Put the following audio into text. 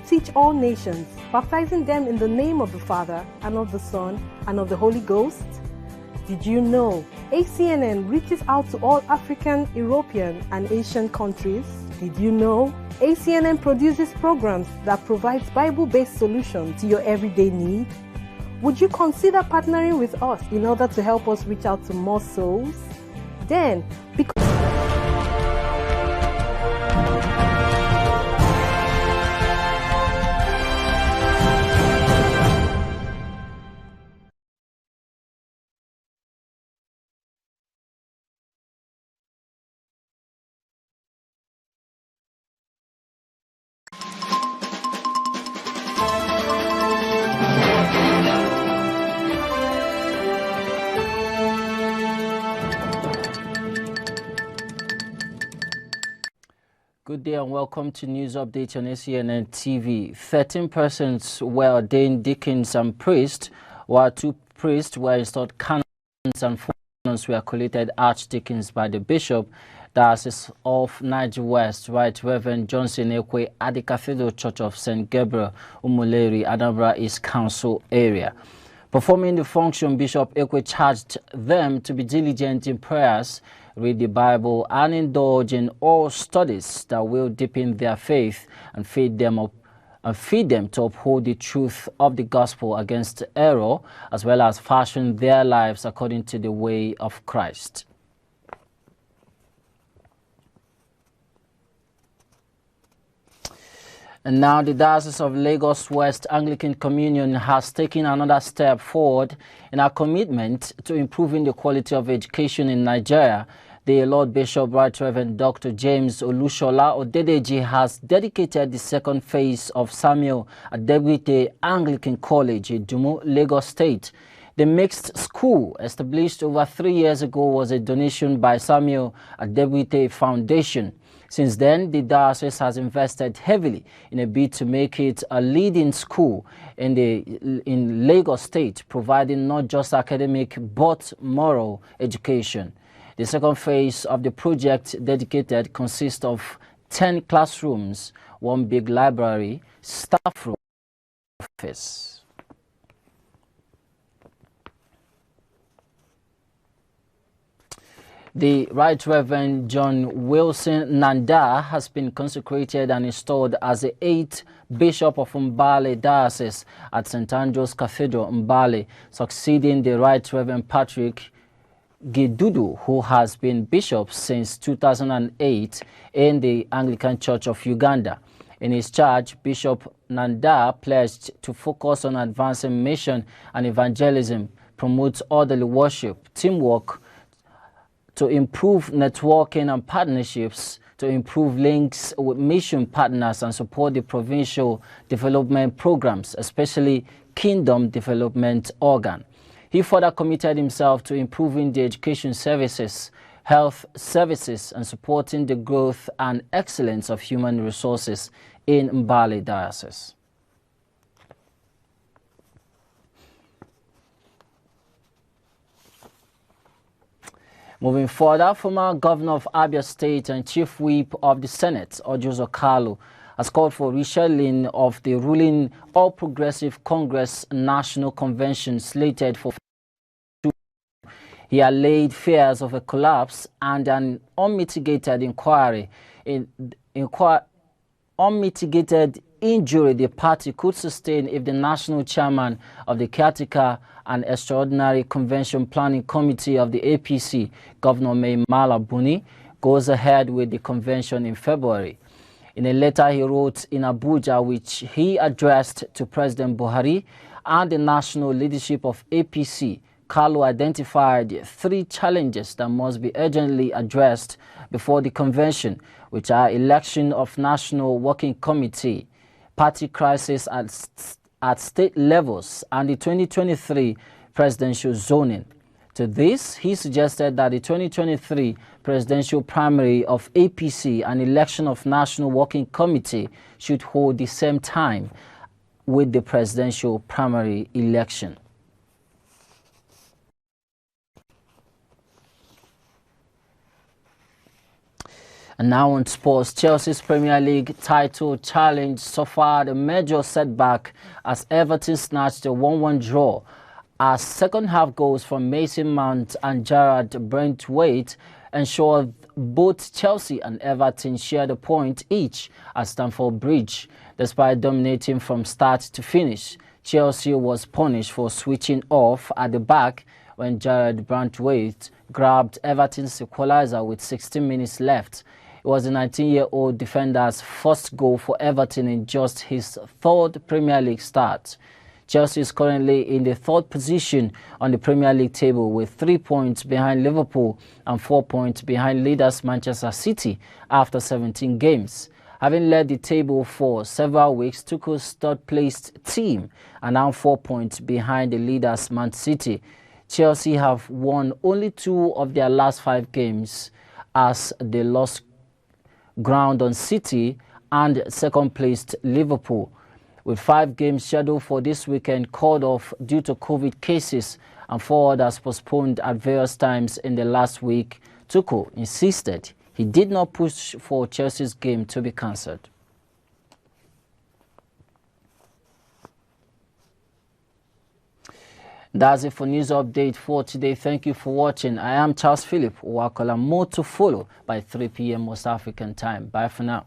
teach all nations, baptizing them in the name of the Father, and of the Son, and of the Holy Ghost? Did you know ACNN reaches out to all African, European, and Asian countries? Did you know ACNN produces programs that provides Bible-based solutions to your everyday need? Would you consider partnering with us in order to help us reach out to more souls? Then, Good day and welcome to News Update on ACNN TV. 13 persons were ordained deacons and priests, while 2 priests were installed canons and 4 canons were collated archdeacons by the Bishop, Diocese of Niger West, Right Reverend Johnson Ekwe at the Cathedral Church of St. Gabriel, Umuleri, Anambra East Council area. Performing the function, Bishop Ekwe charged them to be diligent in prayers, read the Bible, and indulge in all studies that will deepen their faith and feed them to uphold the truth of the gospel against error, as well as fashion their lives according to the way of Christ. And now the Diocese of Lagos West Anglican Communion has taken another step forward in our commitment to improving the quality of education in Nigeria. The Lord Bishop Right Reverend Dr. James Olushola Odedeji has dedicated the second phase of Samuel Adebute Anglican College in Dumu, Lagos State. The mixed school, established over 3 years ago, was a donation by Samuel Adebute Foundation. Since then, the diocese has invested heavily in a bid to make it a leading school in Lagos State, providing not just academic but moral education. The second phase of the project dedicated consists of 10 classrooms, 1 big library, staff room, office. The Right Reverend John Wilson Nanda has been consecrated and installed as the 8th Bishop of Mbale Diocese at St. Andrew's Cathedral, Mbale, succeeding the Right Reverend Patrick Gidudu, who has been bishop since 2008 in the Anglican Church of Uganda. In his charge, Bishop Nanda pledged to focus on advancing mission and evangelism, promote orderly worship, teamwork, to improve networking and partnerships, to improve links with mission partners and support the provincial development programs, especially Kingdom Development Organ. He further committed himself to improving the education services, health services, and supporting the growth and excellence of human resources in Mbale Diocese. Moving further, former governor of Abia State and chief whip of the Senate, Ojozo Kalu, has called for rescheduling of the ruling All Progressive Congress National Convention slated for. He allayed fears of a collapse and an unmitigated unmitigated injury the party could sustain if the national chairman of the Caretaker and Extraordinary Convention Planning Committee of the APC, Governor Mai Mala Buni, goes ahead with the convention in February. In a letter he wrote in Abuja, which he addressed to President Buhari and the national leadership of APC, Kalu identified 3 challenges that must be urgently addressed before the convention, which are election of National Working Committee, party crisis at state levels, and the 2023 presidential zoning. To this, he suggested that the 2023 presidential primary of APC and election of National Working Committee should hold the same time with the presidential primary election. And now on sports, Chelsea's Premier League title challenge suffered a major setback as Everton snatched a 1-1 draw. As second-half goals from Mason Mount and Gerard Brentwaite ensured both Chelsea and Everton shared a point each at Stamford Bridge. Despite dominating from start to finish, Chelsea was punished for switching off at the back when Gerard Brentwaite grabbed Everton's equalizer with 16 minutes left. It was the 19-year-old defender's first goal for Everton in just his third Premier League start. Chelsea is currently in the third position on the Premier League table with 3 points behind Liverpool and 4 points behind leaders Manchester City after 17 games. Having led the table for several weeks, Tuchel's third-placed team are now 4 points behind the leaders Man City. Chelsea have won only 2 of their last 5 games as they lost ground on City and second-placed Liverpool. With 5 games scheduled for this weekend called off due to COVID cases and 4 others postponed at various times in the last week, Tuchel insisted he did not push for Chelsea's game to be cancelled. That's it for news update for today. Thank you for watching. I am Charles Philip Wakola. More to follow by 3 p.m. West African time. Bye for now.